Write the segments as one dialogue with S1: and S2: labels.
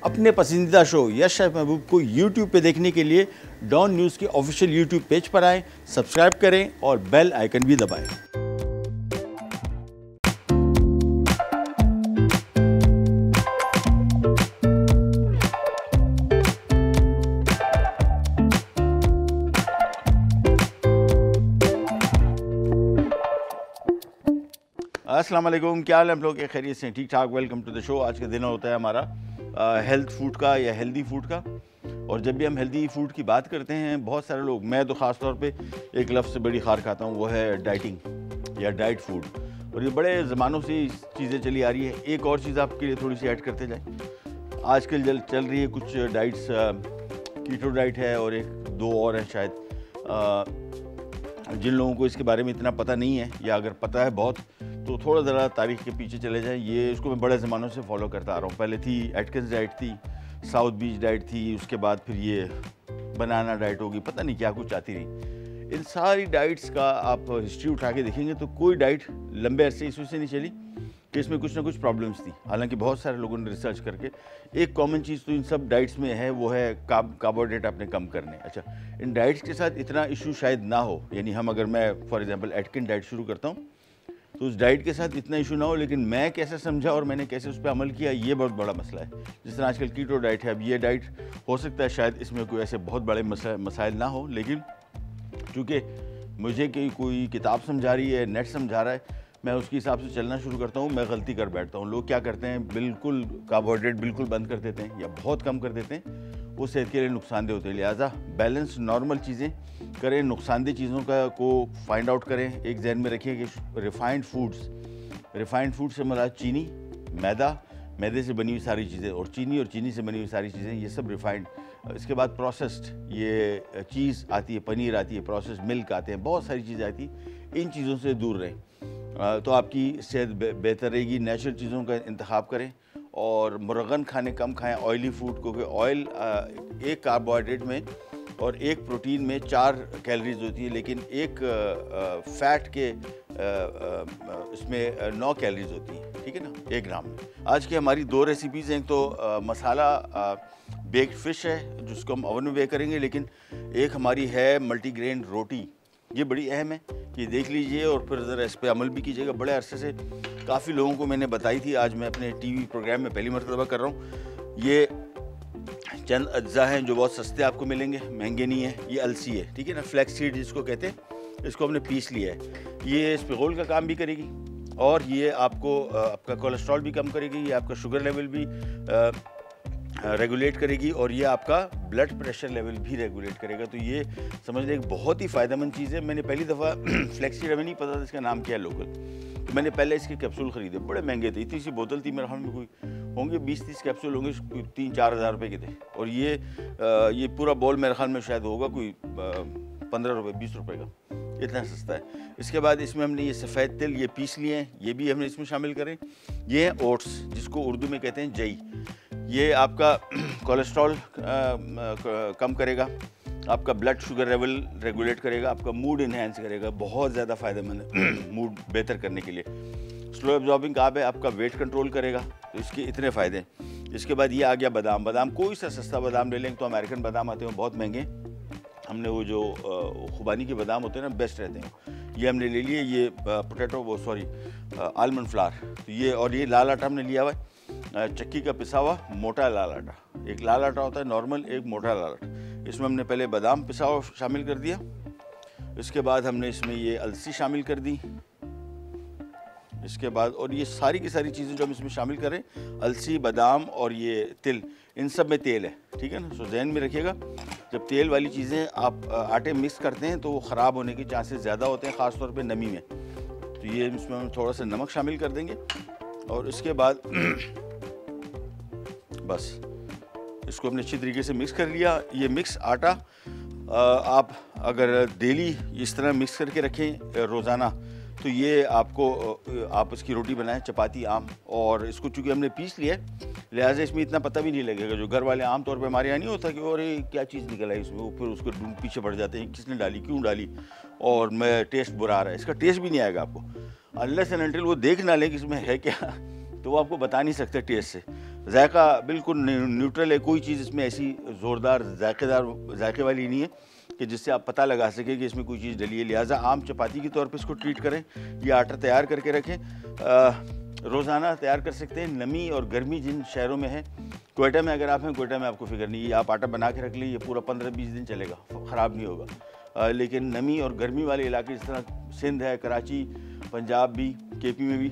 S1: अपने पसंदीदा show yes chef महबूब को यूट्यूब पे देखने के लिए डॉन न्यूज़ के ऑफिशियल यूट्यूब पेज पर आएँ, सब्सक्राइब करें और बेल आइकन भी दबाएं। अस्सलाम वालेकुम, क्या हाल है आप लोग? खैरियत से ठीक ठाक। Welcome to the show. आज का दिन होता है हमारा हेल्थ फूड का या हेल्दी फूड का। और जब भी हम हेल्दी फूड की बात करते हैं, बहुत सारे लोग, मैं तो ख़ास तौर पे एक लफ्ज़ से बड़ी खार खाता हूँ, वो है डाइटिंग या डाइट फूड। और ये बड़े ज़मानों से चीज़ें चली आ रही है। एक और चीज़ आपके लिए थोड़ी सी ऐड करते जाएँ, आजकल चल रही है कुछ डाइट्स, कीटो डाइट है और एक दो और हैं शायद। जिन लोगों को इसके बारे में इतना पता नहीं है या अगर पता है बहुत, तो थोड़ा ज़रा तारीख के पीछे चले जाएं। ये इसको मैं बड़े ज़मानों से फॉलो करता आ रहा हूँ। पहले थी एटकिंस डाइट, थी साउथ बीच डाइट थी, उसके बाद फिर ये बनाना डाइट होगी, पता नहीं क्या कुछ आती रही। इन सारी डाइट्स का आप हिस्ट्री उठा के देखेंगे तो कोई डाइट लंबे अरसे इस वजह से नहीं चली कि इसमें कुछ ना कुछ प्रॉब्लम्स थी। हालांकि बहुत सारे लोगों ने रिसर्च करके एक कॉमन चीज़ तो इन सब डाइट्स में है, वो है कार्बोहाइड्रेट अपने कम करने। अच्छा, इन डाइट्स के साथ इतना इशू शायद ना हो, यानी हम अगर मैं फॉर एग्जांपल एटकिन डाइट शुरू करता हूँ तो उस डाइट के साथ इतना इशू ना हो, लेकिन मैं कैसे समझा और मैंने कैसे उस पर अमल किया, ये बहुत बड़ा मसला है। जिस तरह आजकल कीटो डाइट है, अब ये डाइट हो सकता है शायद इसमें कोई ऐसे बहुत बड़े मसाइल ना हो, लेकिन चूँकि मुझे कोई किताब समझा रही है, नेट समझा रहा है, मैं उसके हिसाब से चलना शुरू करता हूँ। मैं गलती कर बैठता हूँ। लोग क्या करते हैं, बिल्कुल कार्बोहाइड्रेट बिल्कुल बंद कर देते हैं या बहुत कम कर देते हैं, वो सेहत के लिए नुकसानदेह होते हैं। लिहाजा बैलेंस नॉर्मल चीज़ें करें, नुकसानदेह चीज़ों को फाइंड आउट करें। एक जहन में रखिए कि रिफाइंड फूड से मरा चीनी, मैदे से बनी हुई सारी चीज़ें, और चीनी से बनी हुई सारी चीज़ें, ये सब रिफाइंड। इसके बाद प्रोसेस्ड, ये चीज़ आती है, पनीर आती है, प्रोसेस्ड मिल्क आते हैं, बहुत सारी चीज़ें आती हैं। इन चीज़ों से दूर रहें तो आपकी सेहत बेहतर रहेगी। नेचुरल चीज़ों का इंतखाब करें और मुरगन खाने कम खाएं, ऑयली फूड, क्योंकि ऑयल एक कार्बोहाइड्रेट में और एक प्रोटीन में 4 कैलोरीज होती है, लेकिन एक फैट के इसमें 9 कैलोरीज होती हैं, ठीक है ना, 1 ग्राम में। आज की हमारी 2 रेसिपीज़ हैं। तो मसाला बेक्ड फ़िश है जिसको हम ओवन में बेक करेंगे, लेकिन एक हमारी है मल्टीग्रेन रोटी। ये बड़ी अहम है कि देख लीजिए और फिर ज़रा इस पर अमल भी कीजिएगा। बड़े अरसे से काफ़ी लोगों को मैंने बताई थी, आज मैं अपने टीवी प्रोग्राम में पहली मरतबा कर रहा हूँ। ये चंद अज्जा हैं जो बहुत सस्ते आपको मिलेंगे, महंगे नहीं है। ये अलसी है, ठीक है ना, फ्लैक्स सीड जिसको कहते हैं, इसको हमने पीस लिया है। ये स्पिगोल का काम भी करेगी और ये आपको आपका कोलेस्ट्रॉल भी कम करेगी, ये आपका शुगर लेवल भी रेगुलेट करेगी और ये आपका ब्लड प्रेशर लेवल भी रेगुलेट करेगा। तो ये समझ लें एक बहुत ही फ़ायदेमंद चीज़ है। मैंने पहली दफ़ा फ्लैक्स सीड, हमें नहीं पता था इसका नाम क्या है लोकल, तो मैंने पहले इसके कैप्सूल ख़रीदे, बड़े महंगे थे। इतनी सी बोतल थी, मेरे ख्याल में कोई होंगे 20-30 कैप्सूल होंगे, 3-4 हज़ार रुपये के थे। और ये पूरा बॉल मेरे ख्याल में शायद होगा कोई 15 रुपये 20 रुपये का, इतना सस्ता है। इसके बाद इसमें हमने ये सफ़ेद तिल ये पीस लिए हैं, ये भी हमने इसमें शामिल करें। ये है ओट्स, जिसको उर्दू में कहते हैं जई। ये आपका कोलेस्ट्रॉल कम करेगा, आपका ब्लड शुगर लेवल रेगुलेट करेगा, आपका मूड इन्हेंस करेगा, बहुत ज़्यादा फ़ायदेमंद है मूड बेहतर करने के लिए। स्लो एब्जॉर्बिंग कार्ब है, आपका वेट कंट्रोल करेगा, तो इसके इतने फ़ायदे हैं। इसके बाद ये आ गया बादाम। कोई सा सस्ता बादाम ले लें, तो अमेरिकन बादाम आते हैं बहुत महंगे। हमने वो जो खुबानी के बादाम होते हैं ना, बेस्ट रहते हैं, ये हमने ले लिए। ये आलमंड फ्लावर, तो ये, और ये लाल आटा हमने लिया हुआ है, चक्की का पिसा हुआ मोटा लाल आटा। एक लाल आटा होता है नॉर्मल, एक मोटा लाल आटा। इसमें हमने पहले बादाम पिसा हुआ शामिल कर दिया। इसके बाद हमने इसमें ये अलसी शामिल कर दी। इसके बाद, और ये सारी की सारी चीज़ें जो हम इसमें शामिल करें, अलसी, बादाम और ये तिल, इन सब में तेल है, ठीक है ना। सो जहन में रखिएगा, जब तेल वाली चीज़ें आप आटे मिक्स करते हैं तो वो ख़राब होने के चांसेस ज़्यादा होते हैं, ख़ास तौर पे नमी में। तो ये इसमें हम थोड़ा सा नमक शामिल कर देंगे और इसके बाद बस इसको हमने अच्छी तरीके से मिक्स कर लिया। ये मिक्स आटा आप अगर डेली इस तरह मिक्स करके रखें रोज़ाना, तो ये आप इसकी रोटी बनाएं, चपाती, आम। और इसको चूँकि हमने पीस लिया है, लिहाजा इसमें इतना पता भी नहीं लगेगा। जो घर वाले आम तौर पे हमारे यहाँ नहीं होता कि और क्या चीज़ निकल आई इसमें, वो फिर उसको ढूंढ पीछे पड़ जाते हैं, किसने डाली, क्यों डाली, और मैं टेस्ट बुरा आ रहा है। इसका टेस्ट भी नहीं आएगा आपको, अनलेस एंड अनटिल वो देख ना लें कि इसमें है क्या, तो वो आपको बता नहीं सकते टेस्ट से। जायका बिल्कुल न्यूट्रल है, कोई चीज़ इसमें ऐसी ज़ोरदार जायके वाली नहीं है कि जिससे आप पता लगा सकें कि इसमें कोई चीज़ डली है। लिहाजा आम चपाती के तौर पे इसको ट्रीट करें। ये आटा तैयार करके रखें, रोज़ाना तैयार कर सकते हैं। नमी और गर्मी जिन शहरों में है, क्वेटा में अगर आप हैं, क्वेटा में आपको फिक्र नहीं है, आप आटा बना के रख लें, ये पूरा 15-20 दिन चलेगा, ख़राब नहीं होगा। लेकिन नमी और गर्मी वाले इलाके जिस तरह सिंध है, कराची, पंजाब भी, केपी में भी,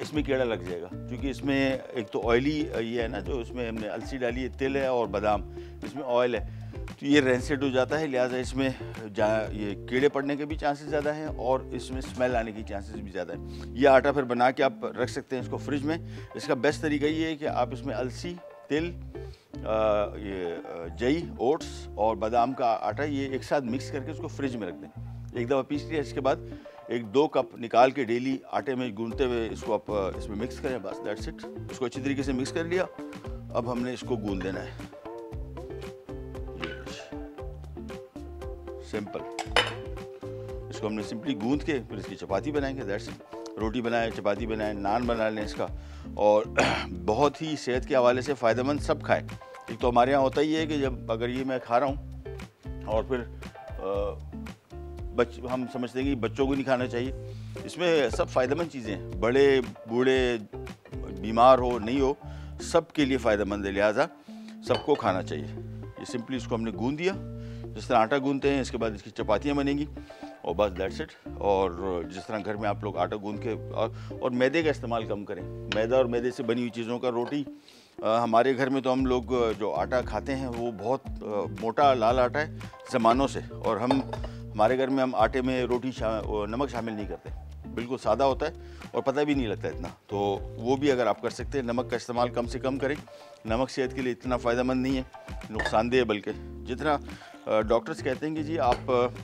S1: इसमें कीड़ा लग जाएगा, क्योंकि इसमें एक तो ऑयली ये है ना, जो इसमें हमने अलसी डाली है, तिल है और बादाम, इसमें ऑयल है, तो ये रेंसेड हो जाता है। लिहाजा इसमें ये कीड़े पड़ने के भी चांसेस ज़्यादा हैं और इसमें स्मेल आने की चांसेस भी ज़्यादा है। ये आटा फिर बना के आप रख सकते हैं इसको फ्रिज में। इसका बेस्ट तरीका ये है कि आप इसमें अलसी, तिल, ये जई, ओट्स और बादाम का आटा ये एक साथ मिक्स करके उसको फ्रिज में रख दें। एक दफ़ा पीस लिया, इसके बाद 1-2 कप निकाल के डेली आटे में गूंदते हुए इसको आप इसमें मिक्स करें, बस दैट्स इट। इसको अच्छी तरीके से मिक्स कर लिया। अब हमने इसको गूंद देना है, सिंपल। इसको हमने सिंपली गूंद के फिर इसकी चपाती बनाएंगे, दैट्स इट। रोटी बनाएं, चपाती बनाएं, नान बना लें इसका, और बहुत ही सेहत के हवाले से फ़ायदेमंद सब खाएं। एक तो हमारे यहाँ होता ही है कि जब अगर ये मैं खा रहा हूँ और फिर हम समझते हैं कि बच्चों को नहीं खाना चाहिए। इसमें सब फ़ायदेमंद चीज़ें हैं, बड़े बूढ़े बीमार हो नहीं हो, सब के लिए फ़ायदेमंद है, लिहाजा सबको खाना चाहिए। ये सिंपली इसको हमने गूंद दिया, जिस तरह आटा गूंदते हैं, इसके बाद इसकी चपातियाँ बनेंगी और बस दैट्स इट। और जिस तरह घर में आप लोग आटा गूंद के और मैदे का इस्तेमाल कम करें। मैदा और मैदे से बनी हुई चीज़ों का रोटी, हमारे घर में तो हम लोग जो आटा खाते हैं वो बहुत मोटा लाल आटा है ज़मानों से, और हमारे घर में हम आटे में रोटी नमक शामिल नहीं करते, बिल्कुल सादा होता है और पता भी नहीं लगता इतना। तो वो भी अगर आप कर सकते हैं, नमक का इस्तेमाल कम से कम करें। नमक सेहत के लिए इतना फ़ायदेमंद नहीं है, नुकसानदेह है, बल्कि जितना डॉक्टर्स कहते हैं कि जी आप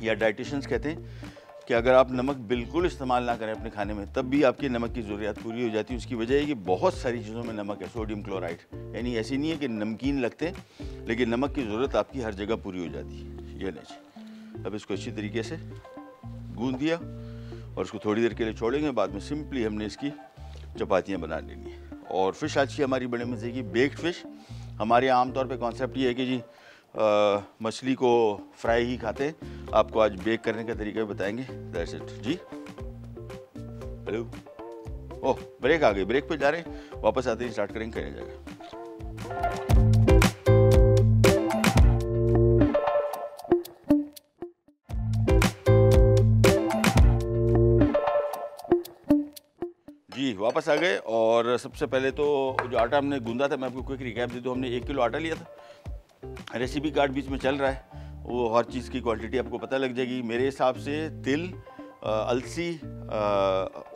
S1: या डाइटिशियंस कहते हैं कि अगर आप नमक बिल्कुल इस्तेमाल ना करें अपने खाने में, तब भी आपकी नमक की ज़रूरत पूरी हो जाती है। उसकी वजह है कि बहुत सारी चीज़ों में नमक है, सोडियम क्लोराइड, यानी ऐसी नहीं है कि नमकीन लगते हैं, लेकिन नमक की ज़रूरत आपकी हर जगह पूरी हो जाती है। ये नहीं, अब इसको अच्छी तरीके से गूंद दिया और इसको थोड़ी देर के लिए छोड़ेंगे। बाद में सिंपली हमने इसकी चपातियाँ बना लेनी है। और फ़िश आज की हमारी बड़े मज़े की बेक्ड फ़िश। हमारे यहाँ आमतौर पे कॉन्सेप्ट ये है कि जी मछली को फ्राई ही खाते हैं, आपको आज बेक करने का तरीका बताएंगे, दैट्स इट। जी हेलो, ओह ब्रेक आ गई, ब्रेक पे जा रहे हैं, वापस आते ही स्टार्ट करेंगे, करें जाएगा। जी वापस आ गए। और सबसे पहले तो जो आटा हमने गूंदा था, मैं आपको क्विक रिकैप दे दूँ। हमने 1 किलो आटा लिया था, रेसिपी कार्ड बीच में चल रहा है, वो हर चीज़ की क्वांटिटी आपको पता लग जाएगी। मेरे हिसाब से तिल, अलसी,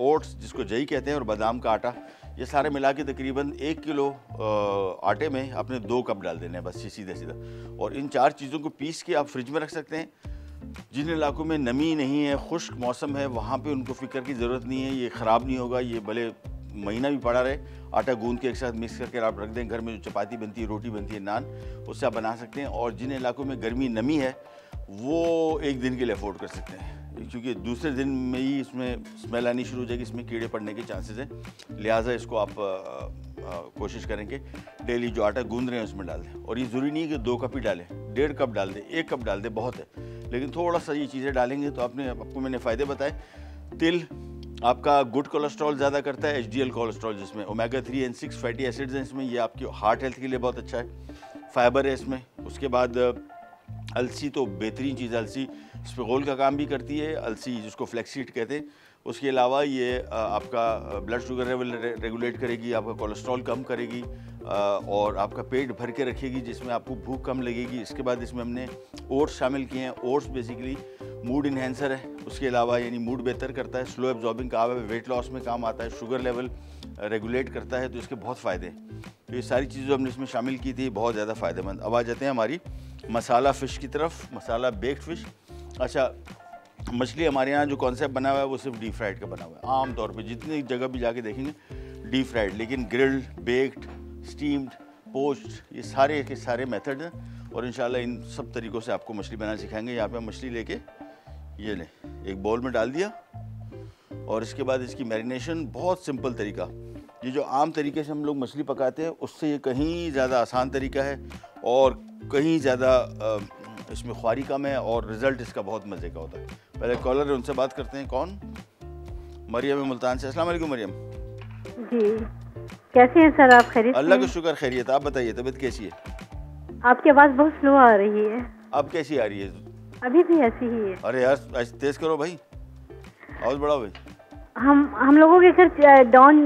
S1: ओट्स जिसको जई कहते हैं, और बादाम का आटा, ये सारे मिला के तकरीबन 1 किलो आटे में आपने 2 कप डाल देने हैं, बस सीधा सीधा। और इन 4 चीज़ों को पीस के आप फ्रिज में रख सकते हैं। जिन इलाकों में नमी नहीं है, खुश्क मौसम है, वहाँ पे उनको फ़िक्र की ज़रूरत नहीं है, ये ख़राब नहीं होगा, ये भले महीना भी पड़ा रहे। आटा गूंद के एक साथ मिक्स करके आप रख दें। घर में जो चपाती बनती है, रोटी बनती है, नान, उससे आप बना सकते हैं। और जिन इलाकों में गर्मी नमी है, वो 1 दिन के लिए अफोर्ड कर सकते हैं, क्योंकि दूसरे दिन में ही इसमें स्मेल आनी शुरू हो जाएगी, इसमें कीड़े पड़ने के चांसेस हैं। लिहाजा इसको आप कोशिश करेंगे डेली जो आटा गूंद रहे हैं उसमें डाल दें। और ये ज़रूरी नहीं है कि 2 कप ही डालें, 1.5 कप डाल दें, 1 कप डाल दें, बहुत है। लेकिन थोड़ा सा ये चीज़ें डालेंगे तो आपको मैंने फ़ायदे बताए। तिल आपका गुड कोलेस्ट्रॉल ज़्यादा करता है, HDL कोलेस्ट्रॉल, जिसमें ओमेगा 3 और 6 फैटी एसिड्स हैं इसमें, ये आपकी हार्ट हेल्थ के लिए बहुत अच्छा है। फाइबर है इसमें। उसके बाद अलसी तो बेहतरीन चीज़ है, अलसी स्पिगोल का काम भी करती है, अलसी जिसको फ्लैक्सीड कहते हैं। उसके अलावा ये आपका ब्लड शुगर लेवल रेगुलेट करेगी, आपका कोलेस्ट्रॉल कम करेगी और आपका पेट भर के रखेगी, जिसमें आपको भूख कम लगेगी। इसके बाद इसमें हमने ओट्स शामिल किए हैं। ओट्स बेसिकली मूड इन्हेंसर है, उसके अलावा यानी मूड बेहतर करता है, स्लो एब्जॉर्बिंग काम है, वेट लॉस में काम आता है, शुगर लेवल रेगुलेट करता है, तो इसके बहुत फ़ायदे हैं। तो ये सारी चीज़ें हमने इसमें शामिल की थी, बहुत ज़्यादा फ़ायदेमंद। अब आ जाते हैं हमारी मसाला फ़िश की तरफ, मसाला बेक्ड फ़िश। अच्छा, मछली हमारे यहाँ जो कॉन्सेप्ट बना हुआ है वो सिर्फ डीप फ्राइड का बना हुआ है। आम तौर पे जितनी जगह भी जाके देखेंगे डीप फ्राइड, लेकिन ग्रिल्ड, बेक्ड, स्टीम्ड, पोच्ड, ये सारे के सारे मेथड हैं। और इंशाल्लाह इन सब तरीक़ों से आपको मछली बनाना सिखाएंगे। यहाँ पे मछली लेके ये लें, एक बाउल में डाल दिया और इसके बाद इसकी मैरिनेशन बहुत सिंपल तरीका, ये जो आम तरीके से हम लोग मछली पकाते हैं उससे ये कहीं ज़्यादा आसान तरीका है और कहीं ज़्यादा इसमें ख्वारी कम है और रिज़ल्ट इसका बहुत मज़े का होता है। पहले कॉलर है, उनसे बात करते हैं। कौन? मरियम है मुल्तान से। अस्सलाम वालेकुम मरियम।
S2: जी, कैसे हैं सर आप? खैरियत?
S1: अल्लाह का शुक्र, खैरियत। आप बताइए, तबीयत कैसी है?
S2: आपकी आवाज़ बहुत स्लो आ रही है।
S1: अब कैसी आ रही है?
S2: अभी भी ऐसी ही है।
S1: अरे यार तेज़ करो भाई, आवाज़ बढ़ाओ भाई।
S2: हम लोगों के घर डॉन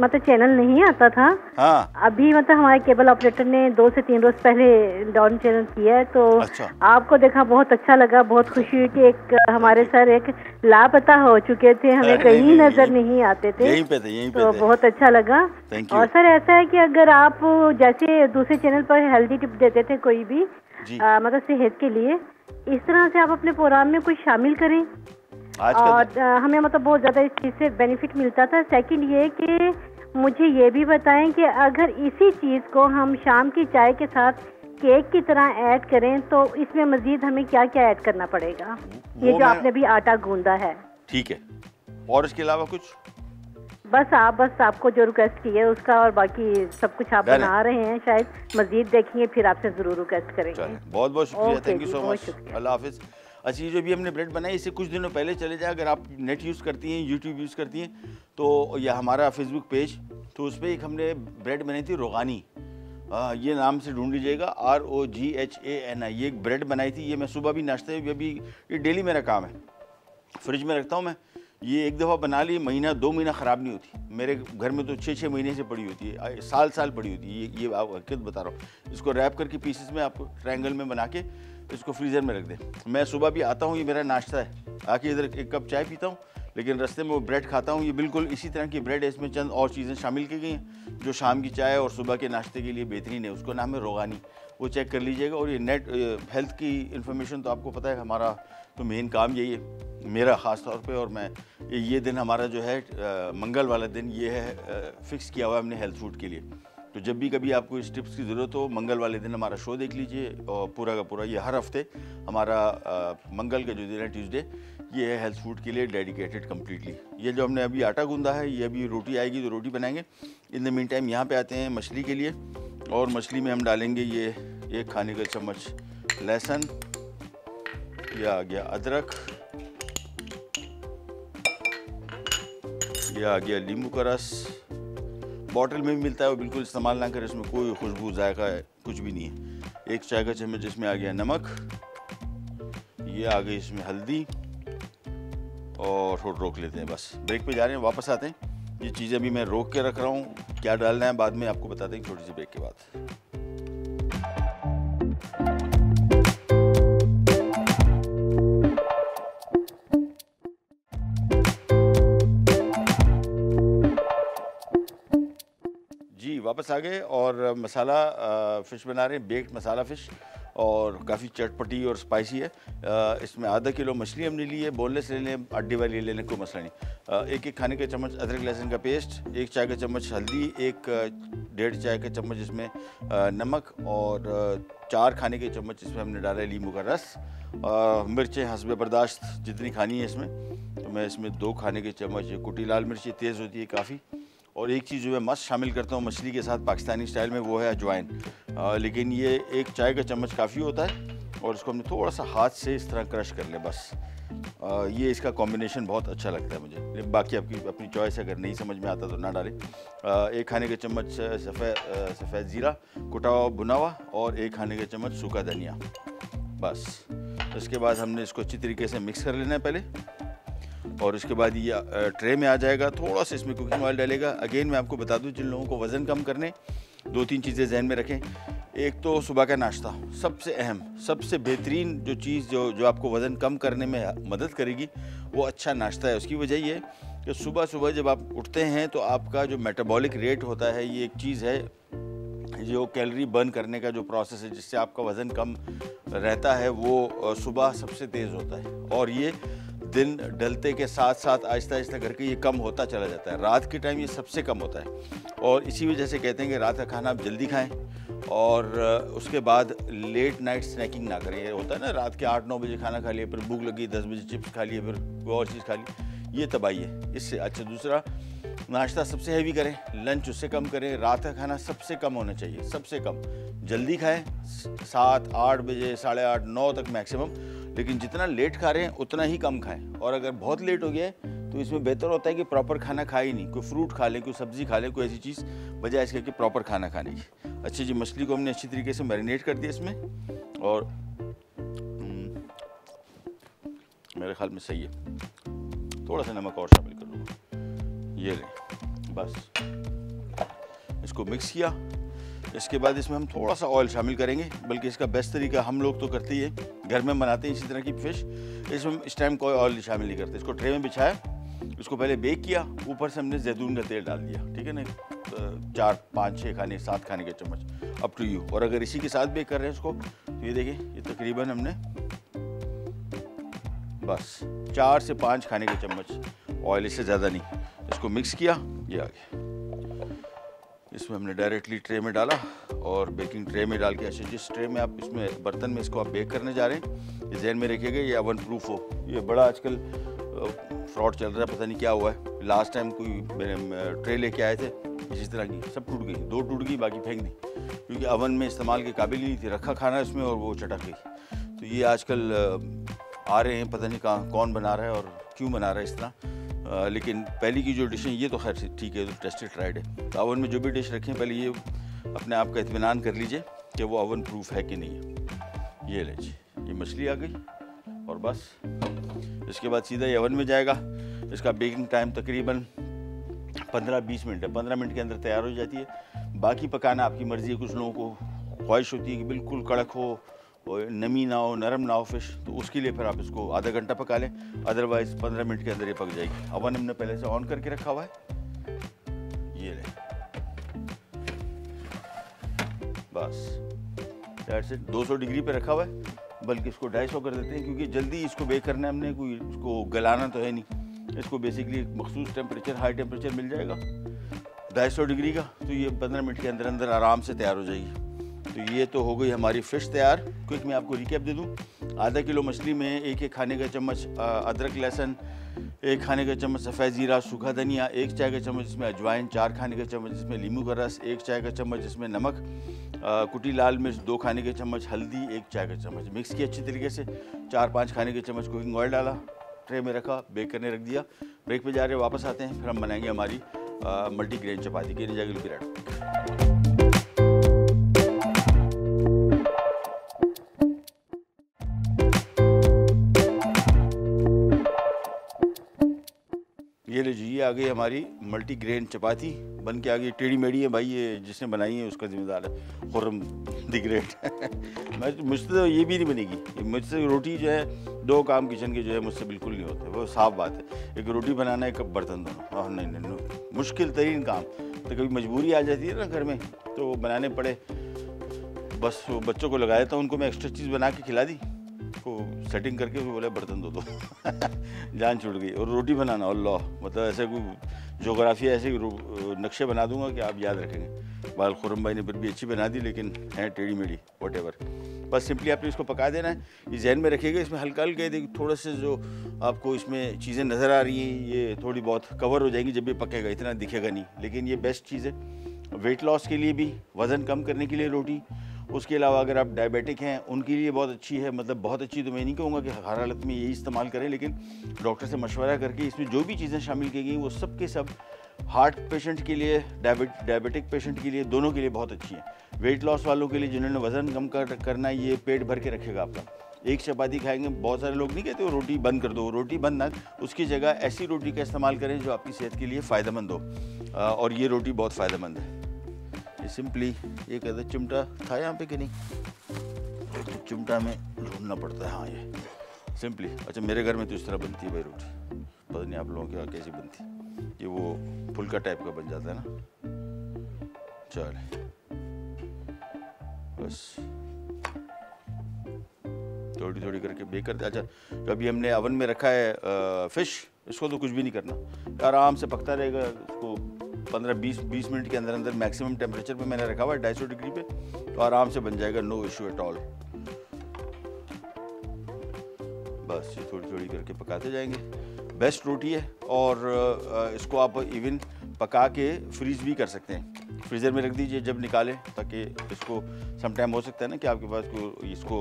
S2: मतलब चैनल नहीं आता था।
S1: हाँ।
S2: अभी मतलब हमारे केबल ऑपरेटर ने 2 से 3 रोज पहले डॉन चैनल किया है, तो
S1: अच्छा।
S2: आपको देखा, बहुत अच्छा लगा, बहुत खुशी हुई कि एक हमारे सर एक लापता हो चुके थे, हमें कहीं नजर नहीं आते थे,
S1: यहीं पे थे।
S2: तो बहुत अच्छा लगा। और सर ऐसा है कि अगर आप जैसे दूसरे चैनल पर हेल्दी टिप देते थे कोई भी मतलब सेहत के लिए, इस तरह से आप अपने प्रोग्राम में कुछ शामिल करें और हमें मतलब बहुत ज़्यादा इस चीज़ से बेनिफिट मिलता था। सेकंड ये कि मुझे ये भी बताएं कि अगर इसी चीज़ को हम शाम की चाय के साथ केक की तरह ऐड करें तो इसमें मजीद हमें क्या क्या ऐड करना पड़ेगा? ये जो आपने भी आटा गूंदा है।
S1: ठीक है, और इसके अलावा कुछ?
S2: बस आपको जो रिक्वेस्ट की है उसका, और बाकी सब कुछ आप बना रहे हैं, शायद मजीद देखेंगे फिर आपसे ज़रूर रिक्वेस्ट करेंगे।
S1: बहुत बहुत शुक्रिया, थैंक यू सो मच, अल्लाह हाफिज़। अच्छा, ये जो भी हमने ब्रेड बनाई इससे कुछ दिनों पहले चले जाए, अगर आप नेट यूज़ करती हैं, यूट्यूब यूज़ करती हैं, तो या हमारा फेसबुक पेज, तो उस पर एक हमने ब्रेड बनाई थी रोगानी, ये नाम से ढूंढ लीजिएगा, ROGHANI। ये एक ब्रेड बनाई थी, ये मैं सुबह भी नाश्ते में भी, ये डेली मेरा काम है, फ्रिज में रखता हूँ मैं। ये एक दफ़ा बना ली, महीना 2 महीना ख़राब नहीं होती। मेरे घर में तो 6-6 महीने से पड़ी होती है, साल पड़ी होती है। ये आप हकीकत बता रहा हूँ। इसको रैप करके पीसेस में आपको ट्रायंगल में बना के इसको फ्रीज़र में रख दें। मैं सुबह भी आता हूँ, ये मेरा नाश्ता है, आके इधर एक कप चाय पीता हूँ, लेकिन रास्ते में वो ब्रेड खाता हूँ। ये बिल्कुल इसी तरह की ब्रेड है, इसमें चंद और चीज़ें शामिल की गई हैं जो शाम की चाय और सुबह के नाश्ते के लिए बेहतरीन है। उसको नाम है रोगानी, वो चेक कर लीजिएगा। और ये नेट हेल्थ की इन्फॉर्मेशन तो आपको पता है, हमारा तो मेन काम यही है, मेरा ख़ास तौर पे। और मैं ये दिन हमारा जो है मंगल वाला दिन, ये है फिक्स किया हुआ है हमने हेल्थ फूड के लिए। तो जब भी कभी आपको इस टिप्स की ज़रूरत हो, मंगल वाले दिन हमारा शो देख लीजिए, और पूरा का पूरा ये हर हफ्ते हमारा मंगल का जो दिन है ट्यूसडे, ये है हेल्थ फूड के लिए डेडिकेटेड कम्प्लीटली। ये जो हमने अभी आटा गूंदा है, ये अभी रोटी आएगी तो रोटी बनाएंगे। इन द मीन टाइम यहाँ पे आते हैं मछली के लिए, और मछली में हम डालेंगे ये 1 खाने का चम्मच लहसुन, ये आ गया अदरक, ये आ गया नींबू का रस। बॉटल में भी मिलता है, वो बिल्कुल इस्तेमाल ना करें, इसमें कोई खुशबू जायका कुछ भी नहीं है। 1 चाय का चम्मच इसमें आ गया नमक, ये आ गई इसमें हल्दी, और थोड़ा रोक लेते हैं, बस ब्रेक पे जा रहे हैं, वापस आते हैं। ये चीज़ें अभी मैं रोक के रख रहा हूँ, क्या डालना है बाद में आपको बताते हैं छोटी सी ब्रेक के बाद। वापस आ गए और मसाला फ़िश बना रहे हैं, बेक्ड मसाला फ़िश, और काफ़ी चटपटी और स्पाइसी है। इसमें आधा किलो मछली हमने ली है, बोनलेस ले लें, अड्डी वाली लेने कोई मसला नहीं। 1 खाने का चम्मच अदरक लहसुन का पेस्ट, 1 चाय का चम्मच हल्दी, 1.5 चाय का चम्मच इसमें नमक, और 4 खाने के चम्मच इसमें हमने डाला है नींबू का रस। मिर्चें हस्बे बर्दाश्त जितनी खानी है इसमें, तो मैं इसमें 2 खाने के चम्मच, कुटी लाल मिर्ची तेज़ होती है काफ़ी। और एक चीज़ जो मैं मस्त शामिल करता हूँ मछली के साथ पाकिस्तानी स्टाइल में, वो है अजवाइन। लेकिन ये 1 चाय का चम्मच काफ़ी होता है, और इसको हमने थोड़ा सा हाथ से इस तरह क्रश कर ले बस। ये इसका कॉम्बिनेशन बहुत अच्छा लगता है मुझे। बाकी आपकी अपनी चॉइस, अगर नहीं समझ में आता तो ना डालें। 1 खाने के चम्मच सफ़ेद ज़ीरा कुटा हुआ भुना हुआ, और 1 खाने का चम्मच सूखा धनिया, बस। इसके बाद हमने इसको अच्छी तरीके से मिक्स कर लेना है पहले, और उसके बाद ये ट्रे में आ जाएगा। थोड़ा सा इसमें कुकिंग ऑयल डालेगा। अगेन मैं आपको बता दूं, जिन लोगों को वज़न कम करने, 2-3 चीज़ें जहन में रखें। एक तो सुबह का नाश्ता सबसे अहम, सबसे बेहतरीन जो चीज़ जो आपको वज़न कम करने में मदद करेगी, वो अच्छा नाश्ता है। उसकी वजह ये है कि सुबह सुबह जब आप उठते हैं तो आपका जो मेटाबॉलिक रेट होता है, ये एक चीज़ है जो कैलोरी बर्न करने का जो प्रोसेस है, जिससे आपका वज़न कम रहता है, वो सुबह सबसे तेज़ होता है। और ये दिन ढलते के साथ साथ आहिस्ता आहिस्ता करके ये कम होता चला जाता है। रात के टाइम ये सबसे कम होता है, और इसी वजह से कहते हैं कि रात का खाना आप जल्दी खाएं, और उसके बाद लेट नाइट स्नैकिंग ना करें। ये होता है ना, रात के 8-9 बजे खाना खा लिया, फिर भूख लगी, 10 बजे चिप्स खा लिए, फिर कोई और चीज़ खा ली। ये तबाही है इससे। अच्छा, दूसरा, नाश्ता सबसे हैवी करें, लंच उससे कम करें, रात का खाना सबसे कम होना चाहिए, सबसे कम। जल्दी खाएं 7-8 बजे, 8:30, 9 तक मैक्सिमम, लेकिन जितना लेट खा रहे हैं उतना ही कम खाएं। और अगर बहुत लेट हो गया है तो इसमें बेहतर होता है कि प्रॉपर खाना खाए ही नहीं, कोई फ्रूट खा लें, कोई सब्ज़ी खा लें, कोई ऐसी चीज़, बजाय इसके कि प्रॉपर खाना खाने की। अच्छी जी, मछली को हमने अच्छी तरीके से मैरिनेट कर दिया इसमें, और मेरे ख्याल में सही है, थोड़ा सा नमक और शामिल कर लूँगा। ये लें, बस इसको मिक्स किया। इसके बाद इसमें हम थोड़ा सा ऑयल शामिल करेंगे, बल्कि इसका बेस्ट तरीका, हम लोग तो करते ही है, घर में बनाते हैं इसी तरह की फ़िश, इसमें इस टाइम कोई ऑयल शामिल नहीं करते। इसको ट्रे में बिछाया, इसको पहले बेक किया, ऊपर से हमने जैतून का तेल डाल दिया, ठीक है ना, 4, 5, 6 खाने, 7 खाने के चम्मच, अप टू यू। और अगर इसी के साथ बेक कर रहे हैं इसको, तो ये देखिए, ये तकरीबन हमने बस 4 से 5 खाने के चम्मच ऑयल, इससे ज़्यादा नहीं। इसको मिक्स किया, ये आ गया। इसमें हमने डायरेक्टली ट्रे में डाला, और बेकिंग ट्रे में डाल के, अच्छा, जिस ट्रे में आप इसमें बर्तन में इसको आप बेक करने जा रहे हैं, ये जहन में रखिएगा ये ओवन प्रूफ हो। ये बड़ा आजकल फ्रॉड चल रहा है, पता नहीं क्या हुआ है। लास्ट टाइम कोई ट्रे लेके आए थे इसी तरह की, सब टूट गई, 2 टूट गई, बाकी फेंक दी, क्योंकि ओवन में इस्तेमाल के काबिल नहीं थी, रखा खाना इसमें और वो चटक गई। तो ये आजकल आ रहे हैं, पता नहीं कहाँ कौन बना रहा है और क्यों बना रहा है इस तरह। लेकिन पहली की जो डिशें, ये तो खैर ठीक है, तो टेस्टेड ट्राइड है। तो ओवन में जो भी डिश रखें, पहले ये अपने आप का इत्मीनान कर लीजिए कि वो ओवन प्रूफ है कि नहीं है। ये लीजिए, ये मछली आ गई, और बस इसके बाद सीधा ये ओवन में जाएगा। इसका बेकिंग टाइम तकरीबन 15-20 मिनट है, 15 मिनट के अंदर तैयार हो जाती है। बाकी पकाना आपकी मर्ज़ी है, कुछ लोगों को ख्वाहिश होती है कि बिल्कुल कड़क हो और नमी ना हो, नरम ना हो फ़िश, तो उसके लिए फिर आप इसको आधा घंटा पका लें, अदरवाइज़ 15 मिनट के अंदर ये पक जाएगी। ओवन हमने पहले से ऑन करके रखा हुआ है, ये ले, बस दैट्स इट। 200 डिग्री पे रखा हुआ है, बल्कि इसको 250 कर देते हैं, क्योंकि जल्दी इसको बेक करना है हमने, कोई इसको गलाना तो है नहीं। इसको बेसिकली एक मखसूस टेम्परेचर, हाई टेम्परेचर मिल जाएगा 250 डिग्री का, तो ये 15 मिनट के अंदर अंदर आराम से तैयार हो जाएगी। तो ये तो हो गई हमारी फ़िश तैयार। क्विक मैं आपको रिकैप दे दूँ, आधा किलो मछली में 1 खाने का चम्मच अदरक लहसुन, 1 खाने का चम्मच सफ़ेद ज़ीरा, सूखा धनिया, 1 चाय का चम्मच इसमें अजवाइन, 4 खाने का चम्मच इसमें नींबू का रस, 1 चाय का चम्मच इसमें नमक, कुटी लाल मिर्च, 2 खाने के चम्मच हल्दी, 1 चाय का चम्मच, मिक्स किया अच्छी तरीके से। 4-5 खाने के चम्मच कुकिंग ऑयल डाला, ट्रे में रखा, बेक करने रख दिया। ब्रेक पे जा रहे, वापस आते हैं, फिर हम बनाएंगे हमारी मल्टीग्रेन चपाती के लिए जाकर। ये लीजिए, ये आ गई हमारी मल्टीग्रेन चपाती, बन के आ गई। टेढ़ी मेढ़ी है भाई, ये जिसने बनाई है उसका जिम्मेदार है खुर्रम द ग्रेट। मुझसे तो ये भी नहीं बनेगी, मुझसे रोटी जो है 2 काम किचन के जो है मुझसे बिल्कुल नहीं होते, वो साफ बात है। एक रोटी बनाना, एक बर्तन धोना, नहीं, मुश्किल तरीन काम। तो कभी मजबूरी आ जाती है ना घर में, तो बनाने पड़े, बस बच्चों को लगाया था, उनको मैं एक्स्ट्रा चीज़ बना के खिला दी, को सेटिंग करके बोले बर्तन धो दो जान छूट गई। और रोटी बनाना, अल्लाह, मतलब ऐसे कोई जोग्राफिया, ऐसे नक्शे बना दूंगा कि आप याद रखेंगे। बाल खुरम भाई ने फिर भी अच्छी बना दी, लेकिन है टेढ़ी मेढ़ी, वट एवर। बस सिंपली आपने इसको पका देना है, ये जहन में रखिएगा। इसमें हल्का हल्का देखिए, थोड़े से जो आपको इसमें चीज़ें नज़र आ रही हैं, ये थोड़ी बहुत कवर हो जाएंगी जब ये पकेगा, इतना दिखेगा नहीं, लेकिन ये बेस्ट चीज़ है वेट लॉस के लिए भी, वज़न कम करने के लिए रोटी। उसके अलावा अगर आप डायबिटिक हैं उनके लिए बहुत अच्छी है, मतलब बहुत अच्छी तो मैं नहीं कहूँगा कि हर हालत में यही इस्तेमाल करें, लेकिन डॉक्टर से मशवरा करके इसमें जो भी चीज़ें शामिल की गई वो सब के सब हार्ट पेशेंट के लिए, डायबिटिक पेशेंट के लिए, दोनों के लिए बहुत अच्छी है। वेट लॉस वालों के लिए जिन्होंने वज़न कम करना है, ये पेट भर के रखेगा आपका। एक चपाती खाएंगे, बहुत सारे लोग नहीं कहते वो रोटी बंद कर दो, रोटी बंद ना, उसकी जगह ऐसी रोटी का इस्तेमाल करें जो आपकी सेहत के लिए फ़ायदेमंद हो, और ये रोटी बहुत फ़ायदेमंद है। ये सिंपली एक कहते चिमटा था यहाँ पे कि नहीं, तो चिमटा में ढूंढना पड़ता है। हाँ, ये सिंपली, अच्छा मेरे घर में तो इस तरह बनती है भाई रोटी, पता नहीं आप लोगों के यहाँ कैसी बनती है। ये वो फुल्का टाइप का बन जाता है ना। चले, बस थोड़ी थोड़ी करके बेक करते। अच्छा, तो अभी हमने ओवन में रखा है फ़िश, इसको तो कुछ भी नहीं करना, आराम से पकता रहेगा। इसको 15-20 मिनट के अंदर अंदर मैक्सिमम टेम्परेचर पे मैंने रखा हुआ है 250 डिग्री पे, तो आराम से बन जाएगा, नो इशू एट ऑल। बस ये थोड़ी थोड़ी करके पकाते जाएंगे। बेस्ट रोटी है और इसको आप इवन पका के फ्रीज भी कर सकते हैं। फ्रीज़र में रख दीजिए जब निकालें, ताकि इसको समटाइम हो सकता है ना कि आपके पास इसको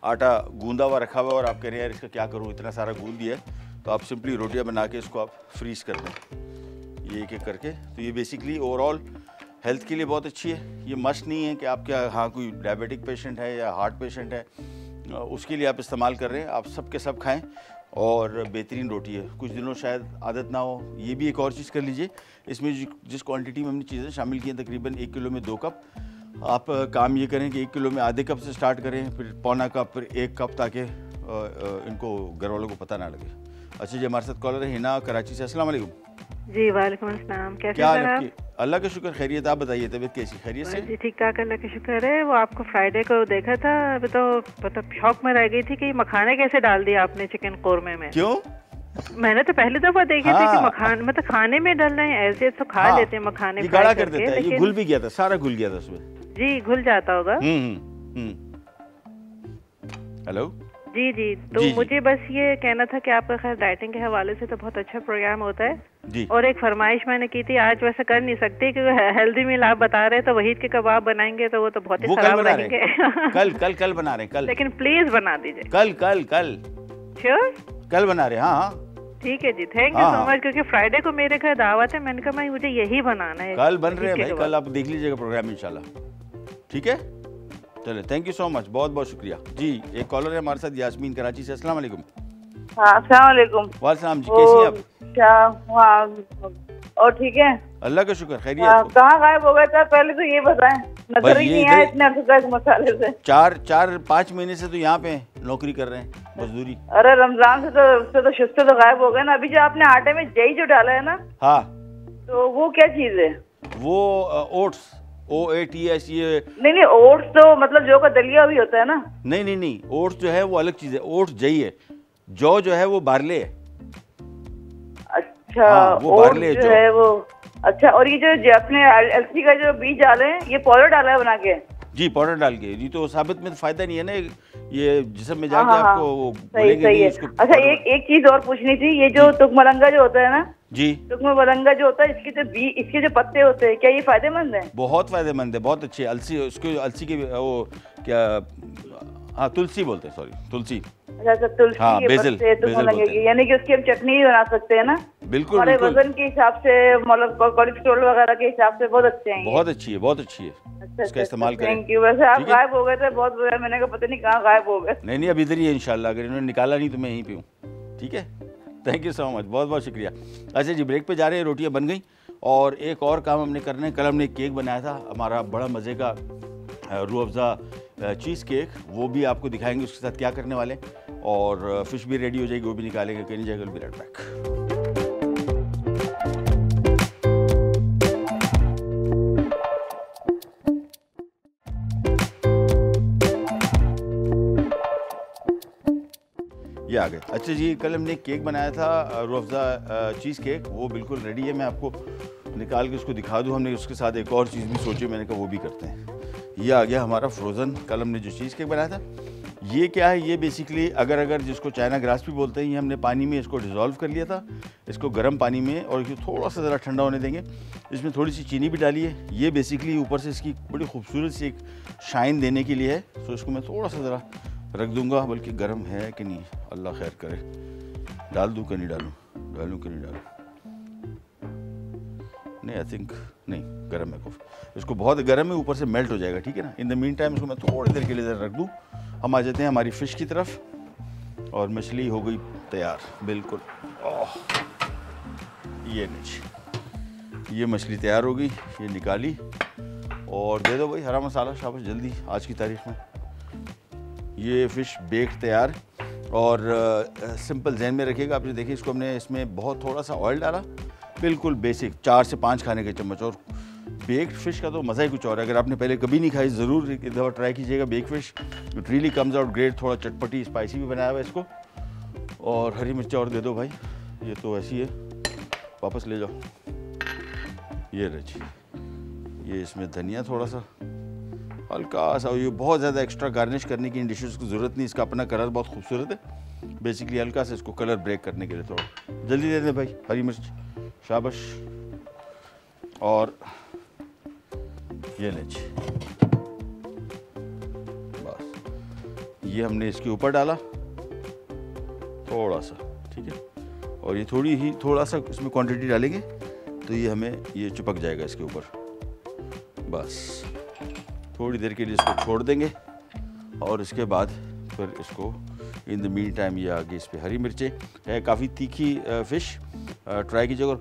S1: आटा गूंदा हुआ रखा हुआ और आप कह रहे हैं यार इसका क्या करूँ, इतना सारा गूंद दिया है, तो आप सिंपली रोटियां बना के इसको आप फ्रीज़ कर दें ये एक एक करके। तो ये बेसिकली ओवरऑल हेल्थ के लिए बहुत अच्छी है। ये मस्ट नहीं है कि आपके हाँ कोई डायबिटिक पेशेंट है या हार्ट पेशेंट है उसके लिए आप इस्तेमाल कर रहे हैं, आप सब के सब खाएं और बेहतरीन रोटी है। कुछ दिनों शायद आदत ना हो, ये भी एक और चीज़ कर लीजिए। इसमें जिस क्वांटिटी में हमने चीज़ें शामिल की हैं तकरीबन 1 किलो में 2 कप, आप काम ये करें कि 1 किलो में आधे कप से स्टार्ट करें, फिर पौना कप, फिर 1 कप, ताकि इनको घर वालों को पता ना लगे। अच्छा जी, हमारे साथ कॉलर है हिना कराची से। अस्सलाम वालेकुम।
S2: जी वालेकुम अस्सलाम। कैसे
S1: क्या हाल है? अल्लाह का शुक्र, खैरियत। आप बताइए तबीयत कैसी? खैरियत से?
S2: जी ठीक ठाक, अल्लाह का शुक्र है। वो आपको फ्राइडे को देखा था, अभी तो मतलब शौक में रह गई थी कि मखाने कैसे डाल दिया आपने चिकन कोरमे में।
S1: क्यों?
S2: मैंने तो पहली दफा देखे थे कि मखान मतलब खाने में डाल रहे हैं, ऐसे तो खा लेते हैं मखाने,
S1: ये गाढ़ा कर देता है। ये घुल भी गया था, सारा घुल गया था उसमें।
S2: जी घुल जाता होगा।
S1: हेलो
S2: जी जी, तो मुझे बस ये कहना था कि आपका खैर डाइटिंग के हवाले से तो बहुत अच्छा प्रोग्राम होता है जी। और एक फरमाइश मैंने की थी, आज वैसे कर नहीं सकती क्योंकि हेल्दी मील आप बता रहे, तो वहीद के कबाब बनाएंगे तो वो तो बहुत ही खराब रहेंगे।
S1: कल बना रहे हैं कल,
S2: लेकिन प्लीज बना दीजिए।
S1: कल
S2: श्योर
S1: कल बना रहे हैं। हाँ
S2: ठीक है जी, थैंक यू सो मच। क्योंकि फ्राइडे को मेरे घर दावत है, मैंने कहा मुझे यही बनाना है।
S1: कल बन रहे हैं भाई, कल आप देख लीजिएगा प्रोग्राम इंशाल्लाह। ठीक है, चले, थैंक यू सो मच, बहुत बहुत शुक्रिया जी। एक कॉलर है हमारे साथ, यास्मीन कराची से। अस्सलाम वालेकुम।
S3: अस्सलाम वालेकुम।
S1: वालेकुम जी, कैसी हैं आप?
S3: क्या और ठीक है?
S1: अल्लाह का शुक्र, खैरियत।
S3: कहाँ गायब हो गए थे पहले तो ये बताएं, नजर ही नहीं आया इतने अरसे मसाले से।
S1: 4-5 महीने से तो यहाँ पे नौकरी कर रहे हैं, मजदूरी।
S3: अरे रमजान से तो शुस्ते तो गायब हो गए ना। अभी जो आपने आटे में जई जो डाला है ना,
S1: हाँ,
S3: तो वो क्या चीज है?
S1: वो ओट्स, OATS। ये
S3: नहीं ओट्स तो मतलब जो का दलिया भी होता है ना।
S1: नहीं, ओट्स जो है वो अलग चीज है। ओट्स जई है, जौ जो है वो बार्ले है।
S3: अच्छा,
S1: वो बार्ले
S3: जो है वो। अच्छा, और ये जो अपने अलसी का जो बीज डाले हैं, ये पाउडर डाला है बना के?
S1: जी, पाउडर डाल के। ये तो साबित में तो फायदा नहीं है ना, ये जिसम में जाके आपको वो बोलेंगे नहीं उसको।
S3: अच्छा, एक चीज और पूछनी थी, ये जो तुकमलंगा जो होता है ना
S1: जी,
S3: तुकमलंगा जो होता है, इसके जो पत्ते होते हैं, क्या ये फायदेमंद है?
S1: बहुत फायदेमंद है, बहुत अच्छे। अलसी, उसको अलसी के वो क्या, हाँ तुलसी बोलते हैं, सॉरी तुलसी।
S3: अच्छा, तुलसी के पत्ते तुकमलंगे की, यानी कि उसकी हम चटनी भी बना सकते हैं ना।
S1: बिल्कुल,
S3: हमारे वजन के हिसाब से, मतलब कोलेस्ट्रॉल वगैरह के हिसाब से बहुत अच्छे हैं।
S1: बहुत अच्छी है, बहुत अच्छी है। इसका इस्तेमाल करें।
S3: Thank you. वैसे आप गायब हो गए थे बहुत बुरा, मैंने कहा पता नहीं कहाँ गायब हो गए।
S1: नहीं, अब इधर ही है इंशाल्लाह, अगर इन्होंने निकाला नहीं तो मैं यहीं पे हूँ। ठीक है, थैंक यू सो मच, बहुत बहुत शुक्रिया। अच्छा जी, ब्रेक पे जा रहे हैं, रोटियां बन गई और एक और काम हमने करना है। कल हमने केक बनाया था, हमारा बड़ा मज़े का रूह अफ़ज़ा चीज़ केक, वो भी आपको दिखाएंगे उसके साथ क्या करने वाले, और फिश भी रेडी हो जाएगी, वो भी निकालेंगे। कहीं नहीं जाएगा, विल बी राइट बैक। ये आ गए। अच्छा जी, कल हमने केक बनाया था रूह अफ़ज़ा चीज़ केक, वो बिल्कुल रेडी है। मैं आपको निकाल के उसको दिखा दूँ। हमने उसके साथ एक और चीज़ भी सोची, मैंने कहा वो भी करते हैं। ये आ गया हमारा फ्रोज़न, कल हमने जो चीज़ केक बनाया था। ये क्या है, ये बेसिकली अगर जिसको चाइना ग्रास भी बोलते हैं, ये हमने पानी में इसको डिज़ोल्व कर लिया था, इसको गर्म पानी में, और ये थोड़ा सा ज़रा ठंडा होने देंगे। इसमें थोड़ी सी चीनी भी डाली है। ये बेसिकली ऊपर से इसकी बड़ी खूबसूरत सी एक शाइन देने के लिए है। तो इसको मैं थोड़ा सा ज़रा रख दूंगा, बल्कि गर्म है कि नहीं अल्लाह खैर करे, डाल दूँ कि नहीं डालूँ कि नहीं डालूँ, नहीं आई थिंक नहीं, गर्म है। इसको बहुत गर्म है, ऊपर से मेल्ट हो जाएगा। ठीक है ना। इन द मीन टाइम इसको मैं थोड़ी देर के लिए रख दूँ। हम आ जाते हैं हमारी फ़िश की तरफ, और मछली हो गई तैयार बिल्कुल। ये नीचे, ये मछली तैयार हो गई, ये निकाली और दे दो भाई हरा मसाला, शाबाश, जल्दी आज की तारीख में। ये फ़िश बेक तैयार, और सिंपल जहन में रखिएगा। आपने देखिए, इसको हमने इसमें बहुत थोड़ा सा ऑयल डाला, बिल्कुल बेसिक 4 से 5 खाने के चम्मच। और बेक्ड फ़िश का तो मज़ा ही कुछ और है। अगर आपने पहले कभी नहीं खाई, ज़रूर एक दफ़ा ट्राई कीजिएगा bake fish. It really comes out great. थोड़ा चटपटी स्पाइसी भी बनाया हुआ है इसको, और हरी मिर्चा और दे दो भाई। ये तो ऐसी है, वापस ले जाओ। ये रही, ये इसमें धनिया थोड़ा सा हल्का सा। ये बहुत ज़्यादा एक्स्ट्रा गार्निश करने की इन डिशेज़ की ज़रूरत नहीं, इसका अपना कलर बहुत खूबसूरत है। बेसिकली हल्का सा इसको कलर ब्रेक करने के लिए। थोड़ा जल्दी दे दें भाई, हरी मिर्च, शाबाश। और ये लीजिए, बस ये हमने इसके ऊपर डाला थोड़ा सा, ठीक है। और ये थोड़ा सा इसमें क्वांटिटी डालेंगे तो ये हमें ये चिपक जाएगा इसके ऊपर। बस थोड़ी देर के लिए इसको छोड़ देंगे और इसके बाद फिर इसको इन द मीन टाइम ये आगे इस पर हरी मिर्चें है। काफ़ी तीखी फ़िश ट्राई कीजिएगा। और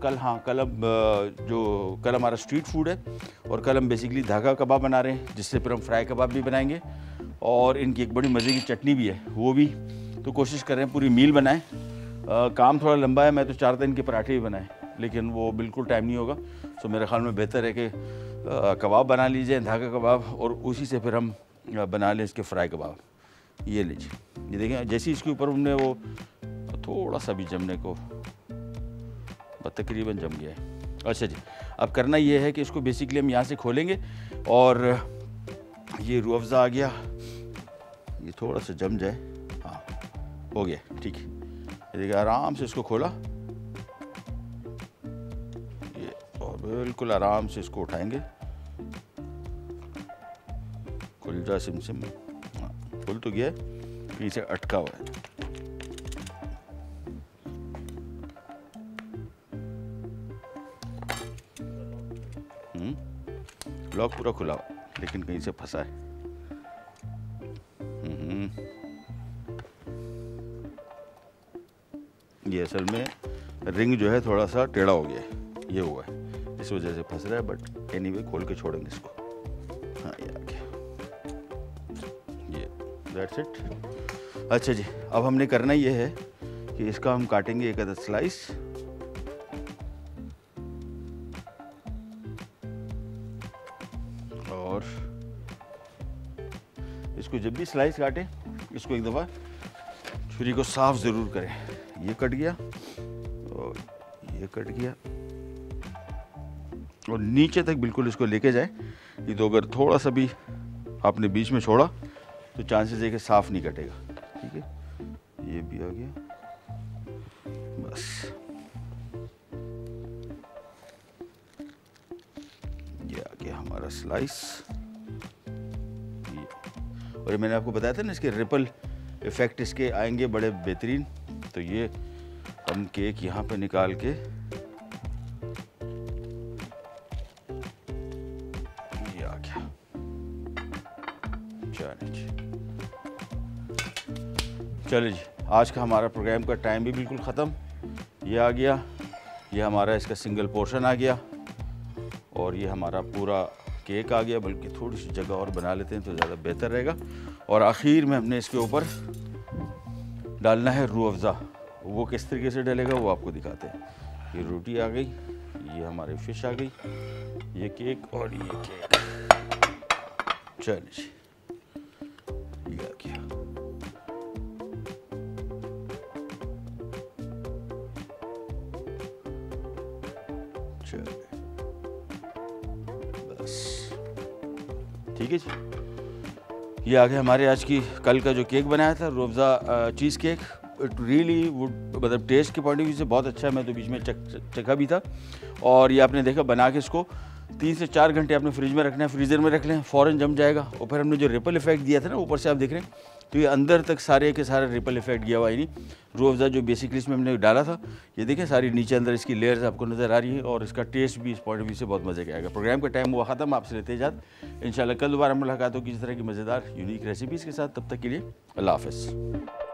S1: कल हमारा स्ट्रीट फूड है और कल हम बेसिकली धागा कबाब बना रहे हैं, जिससे फिर हम फ्राई कबाब भी बनाएंगे और इनकी एक बड़ी मज़े की चटनी भी है, वो भी। तो कोशिश कर रहे हैं पूरी मील बनाएं। काम थोड़ा लंबा है, मैं तो चाहता इनके पराठे भी बनाएं, लेकिन वो बिल्कुल टाइम नहीं होगा। तो मेरे ख्याल में बेहतर है कि कबाब बना लीजिए, धागा कबाब, और उसी से फिर हम बना लें इसके फ्राई कबाब। ये लीजिए, ये देखें, जैसे इसके ऊपर हमने वो थोड़ा सा भी जमने को, तकरीबन जम गया है। अच्छा जी, अब करना ये है कि इसको बेसिकली हम यहाँ से खोलेंगे और ये रूह अफ़ज़ा आ गया, ये थोड़ा सा जम जाए, हाँ हो गया, ठीक है। ये देखिए, आराम से इसको खोला, ये, और बिल्कुल आराम से इसको उठाएंगे। खुल जा सिम, हाँ खुल तो गया है, कहीं से अटका हुआ है। लॉक पूरा खुला हुआ, लेकिन कहीं से फंसा है। ये असल में रिंग जो है थोड़ा सा टेढ़ा हो गया है, ये हुआ है, इस वजह से फंस रहा है। बट एनीवे खोल के छोड़ेंगे इसको। हाँ ये आ गया, ये दैट्स इट। अच्छा जी, अब हमने करना ये है कि इसका हम काटेंगे एक आधा स्लाइस। और इसको जब भी स्लाइस काटें, इसको एक दफ़ा छुरी को साफ ज़रूर करें। ये कट गया और ये कट गया, और नीचे तक बिल्कुल इसको लेके जाए। ये तो अगर थोड़ा सा भी आपने बीच में छोड़ा तो चांसेस है कि साफ नहीं कटेगा, ठीक है। ये भी आ गया, बस ये आ गया हमारा स्लाइस। और ये मैंने आपको बताया था ना, इसके रिपल इफ़ेक्ट इसके आएंगे बड़े बेहतरीन। तो ये हम केक यहाँ पे निकाल के ये आ गया। चलो जी, आज का हमारा प्रोग्राम का टाइम भी बिल्कुल ख़त्म। ये आ गया, ये हमारा इसका सिंगल पोर्शन आ गया, और ये हमारा पूरा केक आ गया। बल्कि थोड़ी सी जगह और बना लेते हैं तो ज़्यादा बेहतर रहेगा। और आखिर में हमने इसके ऊपर डालना है रूह अफ़ज़ा। वो किस तरीके से डलेगा वो आपको दिखाते हैं। ये रोटी आ गई, ये हमारी फ़िश आ गई, ये केक और ये केक। चलिए, ये आ गया। चलिए, बस ठीक है जी। ये आ गया हमारे आज की, कल का जो केक बनाया था Rooh Afza cheese cake. It really would, मतलब टेस्ट के पॉइंट ऑफ व्यू से बहुत अच्छा है। मैं तो बीच में चखा भी था। और ये आपने देखा, बना के इसको 3 से 4 घंटे आपने फ्रिज में रखना है, फ्रीज़र में रख लें, फ़ौरन जम जाएगा। और फिर हमने जो रिपल इफेक्ट दिया था ना ऊपर से, आप देख रहे हैं, तो ये अंदर तक सारे के सारे रिपल इफेक्ट गया हुआ है। नहीं, रूह अफ़ज़ा जो बेसिकली इसमें हमने डाला था, ये देखें सारी नीचे अंदर इसकी लेयर्स आपको नज़र आ रही है। और इसका टेस्ट भी इस पॉइंट ऑफ व्यू से बहुत मज़े का आएगा। प्रोग्राम का टाइम हुआ ख़त्म, आपसे लेते इजाज़त। इंशाल्लाह कल दोबारा मुलाकात होगी इस तरह की मज़ेदार यूनिक रेसिपीज़ के साथ। तब तक के लिए अल्लाह हाफ़िज़।